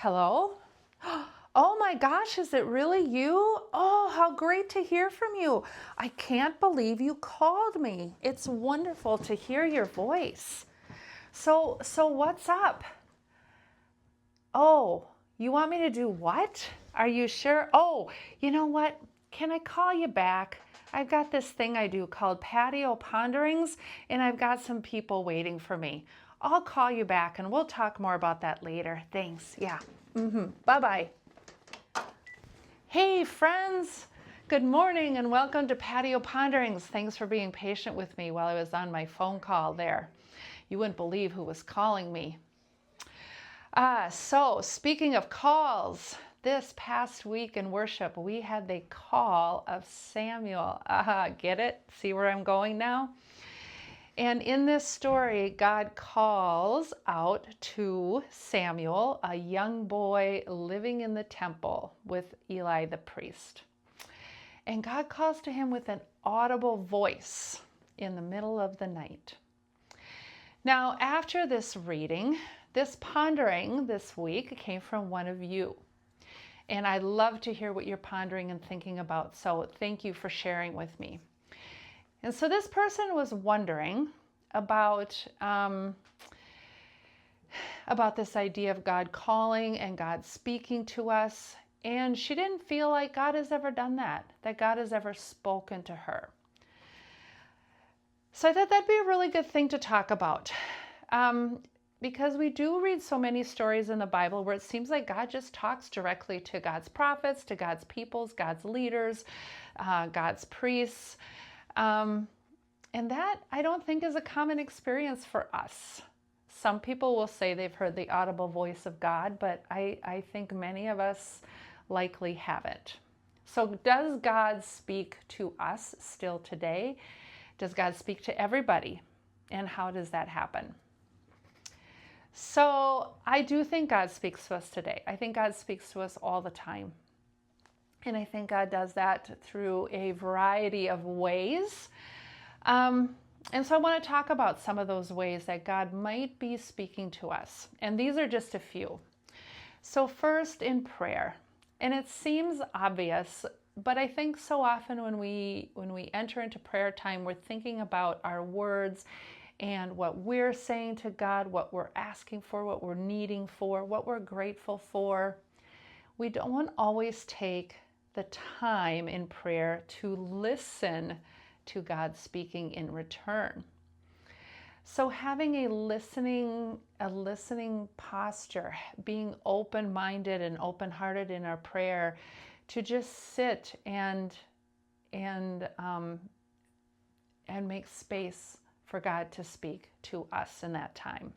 Hello? Oh my gosh, is it really you? Oh, how great to hear from you. I can't believe you called me. It's wonderful to hear your voice. So what's up? Oh, you want me to do what? Are you sure? Oh, you know what? Can I call you back? I've got this thing I do called Patio Ponderings, and I've got some people waiting for me. I'll call you back and we'll talk more about that later. Thanks. Yeah. Bye-bye. Hey, friends. Good morning and welcome to Patio Ponderings. Thanks for being patient with me while I was on my phone call there. You wouldn't believe who was calling me. So speaking of calls, this past week in worship, we had the call of Samuel. Get it? See where I'm going now? And in this story, God calls out to Samuel, a young boy living in the temple with Eli the priest. And God calls to him with an audible voice in the middle of the night. Now, after this reading, this pondering this week came from one of you. And I love to hear what you're pondering and thinking about. So thank you for sharing with me. And so this person was wondering about this idea of God calling and God speaking to us. And she didn't feel like God has ever done that God has ever spoken to her. So I thought that'd be a really good thing to talk about. Because we do read so many stories in the Bible where it seems like God just talks directly to God's prophets, to God's peoples, God's leaders, God's priests. And that, I don't think, is a common experience for us. Some people will say they've heard the audible voice of God, but I think many of us likely haven't. So does God speak to us still today? Does God speak to everybody? And how does that happen? So I do think God speaks to us today. I think God speaks to us all the time. And I think God does that through a variety of ways. And so I want to talk about some of those ways that God might be speaking to us. And these are just a few. So first, in prayer. And it seems obvious, but I think so often when we enter into prayer time, we're thinking about our words and what we're saying to God, what we're asking for, what we're needing for, what we're grateful for. We don't always take the time in prayer to listen to God speaking in return. So having a listening posture, being open-minded and open-hearted in our prayer, to just sit and make space for God to speak to us in that time.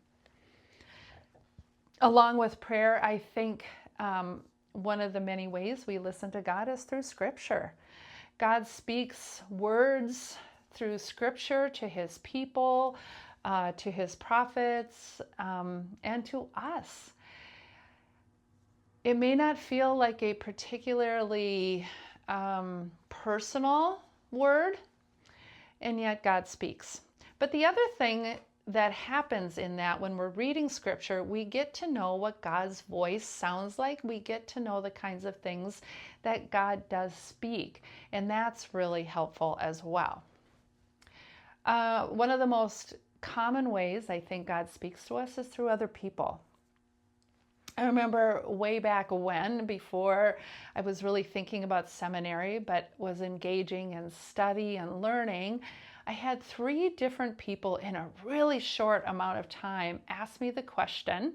Along with prayer, I think one of the many ways we listen to God is through Scripture. God speaks words through Scripture to His people, to His prophets, and to us. It may not feel like a particularly personal word, and yet God speaks. But the other thing that happens in that when we're reading Scripture, we get to know what God's voice sounds like. We get to know the kinds of things that God does speak, and that's really helpful as well. One of the most common ways I think God speaks to us is through other people. I remember way back when, before I was really thinking about seminary, but was engaging in study and learning, I had 3 different people in a really short amount of time ask me the question,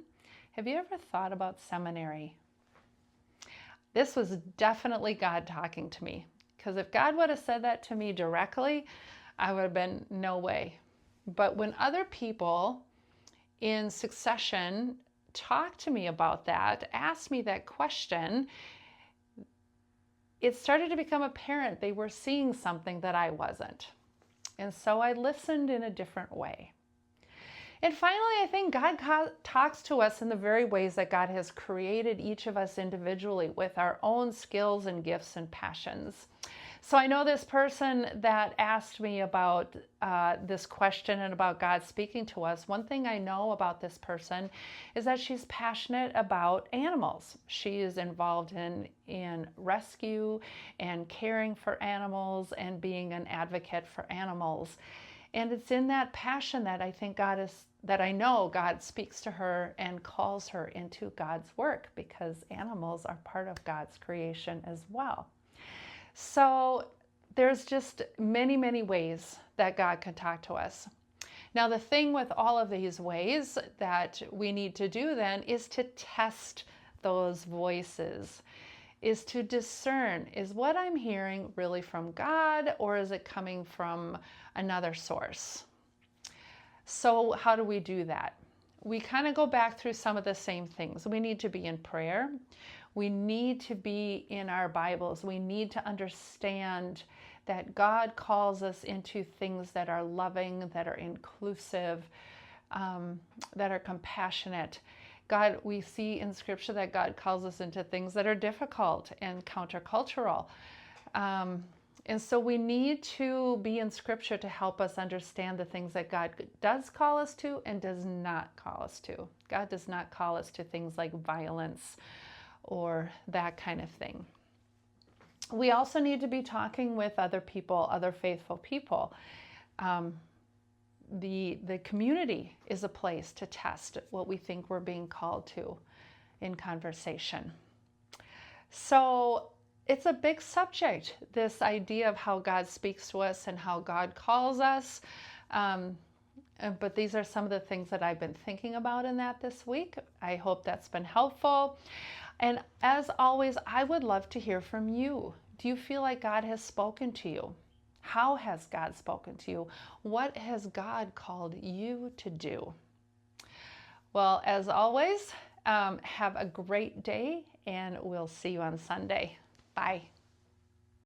have you ever thought about seminary? This was definitely God talking to me, because if God would have said that to me directly, I would have been, no way. But when other people in succession talked to me about that, asked me that question, it started to become apparent they were seeing something that I wasn't. And so I listened in a different way. And finally, I think God talks to us in the very ways that God has created each of us individually with our own skills and gifts and passions. So I know this person that asked me about this question and about God speaking to us. One thing I know about this person is that she's passionate about animals. She is involved in rescue and caring for animals and being an advocate for animals. And it's in that passion that I know God speaks to her and calls her into God's work, because animals are part of God's creation as well. So there's just many, many ways that God can talk to us. Now, the thing with all of these ways that we need to do then is to test those voices, is to discern, is what I'm hearing really from God, or is it coming from another source? So how do we do that? We kind of go back through some of the same things. We need to be in prayer. We need to be in our Bibles. We need to understand that God calls us into things that are loving, that are inclusive, that are compassionate. We see in Scripture that God calls us into things that are difficult and countercultural. And so we need to be in Scripture to help us understand the things that God does call us to and does not call us to. God does not call us to things like violence or that kind of thing. We also need to be talking with other people, other faithful people. The community is a place to test what we think we're being called to in conversation. So it's a big subject, this idea of how God speaks to us and how God calls us. But these are some of the things that I've been thinking about in that this week. I hope that's been helpful. And as always, I would love to hear from you. Do you feel like God has spoken to you? How has God spoken to you? What has God called you to do? Well, as always, have a great day, and we'll see you on Sunday. Bye.